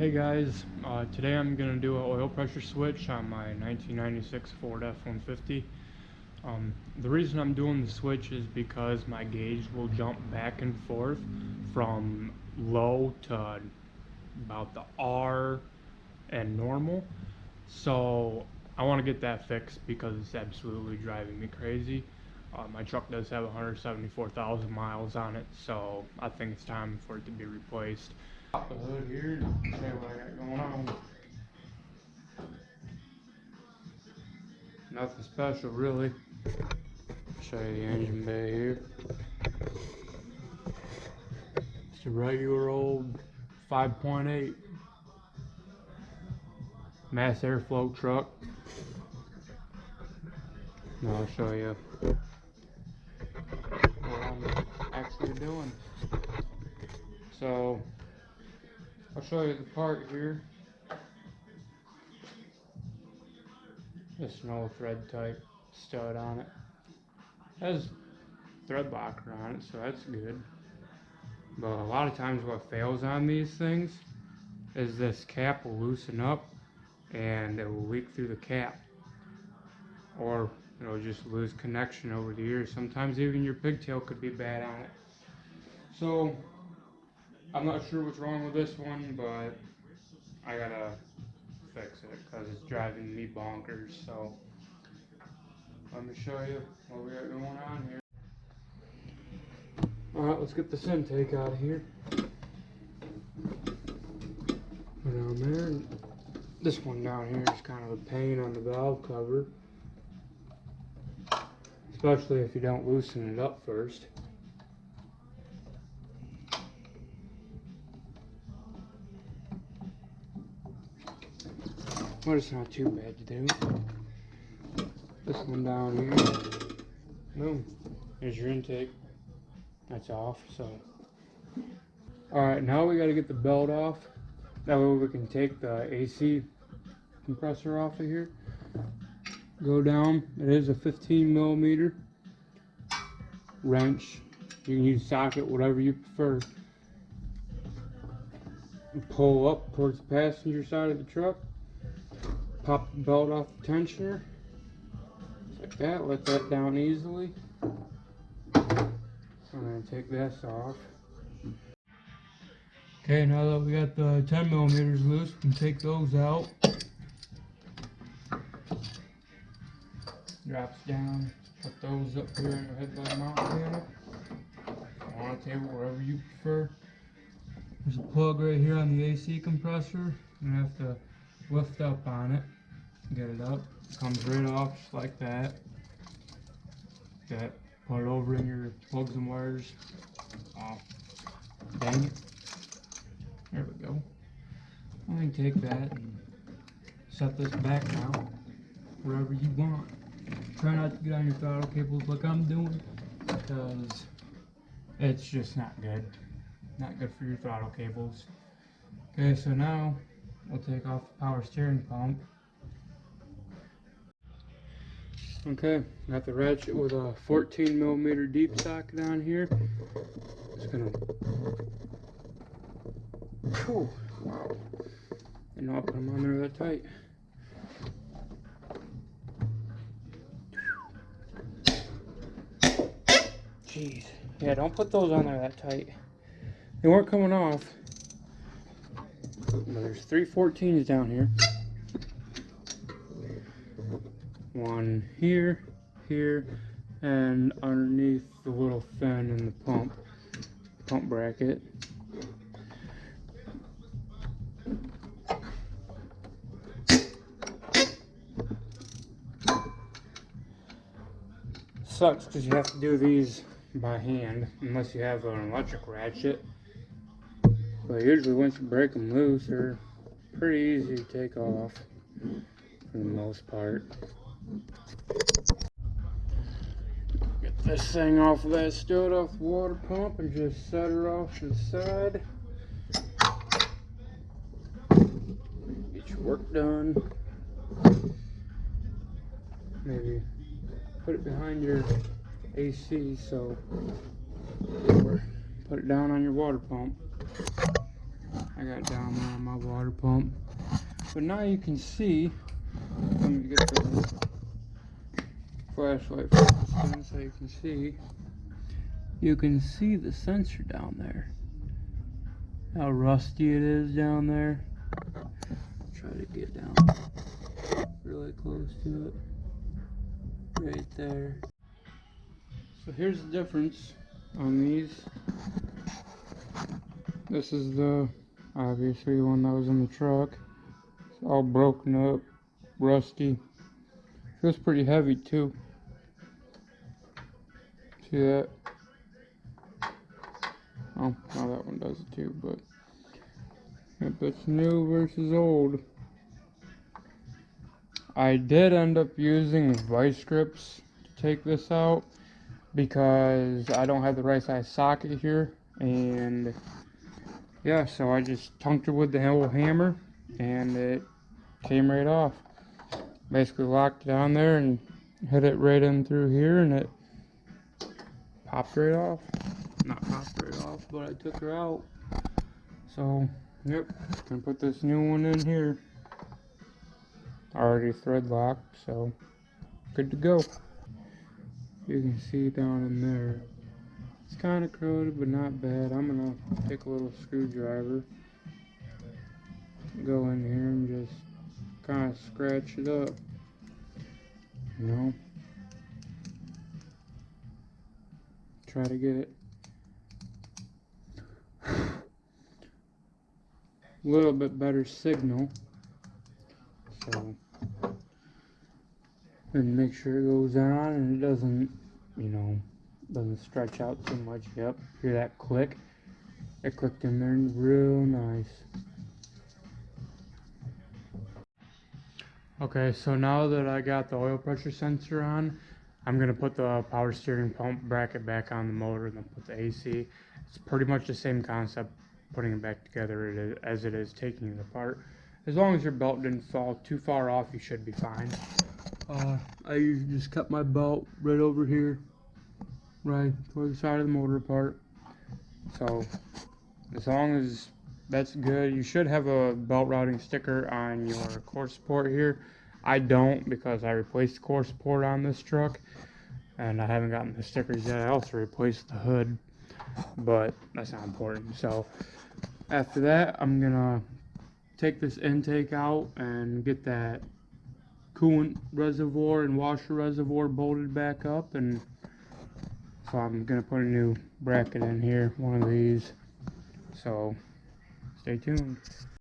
Hey guys, today I'm going to do an oil pressure switch on my 1996 Ford F-150. The reason I'm doing the switch is because my gauge will jump back and forth from low to about the R and normal. So I want to get that fixed because it's absolutely driving me crazy. My truck does have 174,000 miles on it, so I think it's time for it to be replaced. Pop the hood here and show you what I got going on. Nothing special really. Show you the engine bay here. It's a regular old 5.8 mass airflow truck. Now I'll show you what I'm actually doing. So I'll show you the part here. Just no thread type stud on it. Has thread locker on it, so that's good. But a lot of times what fails on these things is this cap will loosen up and it will leak through the cap. Or it'll just lose connection over the years. Sometimes even your pigtail could be bad on it. So I'm not sure what's wrong with this one, but I gotta fix it because it's driving me bonkers. So let me show you what we got going on here. Alright, let's get this intake out of here. Put it on there. This one down here is kind of a pain on the valve cover, especially if you don't loosen it up first. But it's not too bad to do. This one down here, boom, there's your intake. That's off, so. Alright, now we gotta get the belt off. That way we can take the AC compressor off of here. Go down, it is a 15mm wrench. You can use socket, whatever you prefer. Pull up towards the passenger side of the truck. Pop the belt off the tensioner. Just like that, let that down easily. I'm going to take this off. Okay, now that we got the 10mm loose, we can take those out. Drops down, put those up here in the headlight mount panel. On a table, wherever you prefer. There's a plug right here on the AC compressor. You're going to have to lift up on it, get it up. It comes right off just like that. Put it over in your plugs and wires. Oh, dang it. There we go. I'm going to take that and set this back now wherever you want. Try not to get on your throttle cables like I'm doing, because it's just not good. Not good for your throttle cables. Okay, so now we'll take off the power steering pump. Okay, got the ratchet with a 14mm deep socket on here. Just gonna. Whew, wow. And I'll put them on there that tight. Jeez. Yeah, don't put those on there that tight. They weren't coming off. But there's 3 14s down here. One here, here, and underneath the little fin in the pump bracket. Sucks because you have to do these by hand unless you have an electric ratchet. But usually once you break them loose, they're pretty easy to take off for the most part. Get this thing off of that stud off the water pump and just set her off to the side. Get your work done. Maybe put it behind your AC, so or put it down on your water pump. I got it down there on my my water pump. But now you can see, let me get the flashlight focused in so you can see the sensor down there. How rusty it is down there. Try to get down really close to it. Right there. So here's the difference on these. This is the, obviously, the one that was in the truck. It's all broken up, rusty. Feels pretty heavy too. See that? Oh, now that one does it too, but yep, it's new versus old. I did end up using vice grips to take this out because I don't have the right size socket here, and yeah, so I just tunked it with the whole hammer and it came right off. Basically locked it on there and hit it right in through here, and it popped right off. Not popped right off, but I took her out. So, yep, gonna put this new one in here. Already thread locked, so good to go. You can see down in there. It's kind of corroded, but not bad. I'm gonna take a little screwdriver, go in here and just kind of scratch it up. You know, try to get it a little bit better signal. So, and make sure it goes on and it doesn't, you know, doesn't stretch out too much. Yep, hear that click? It clicked in there real nice. Okay, so now that I got the oil pressure sensor on, I'm gonna put the power steering pump bracket back on the motor and then put the AC. It's pretty much the same concept, putting it back together as it is taking it apart. As long as your belt didn't fall too far off, you should be fine. I usually just cut my belt right over here, right toward the side of the motor part. So as long as that's good, you should have a belt routing sticker on your core support here. I don't, because I replaced the core support on this truck and I haven't gotten the stickers yet. I also replaced the hood, but that's not important. So after that, I'm gonna take this intake out and get that coolant reservoir and washer reservoir bolted back up, and so I'm gonna put a new bracket in here, one of these. So stay tuned.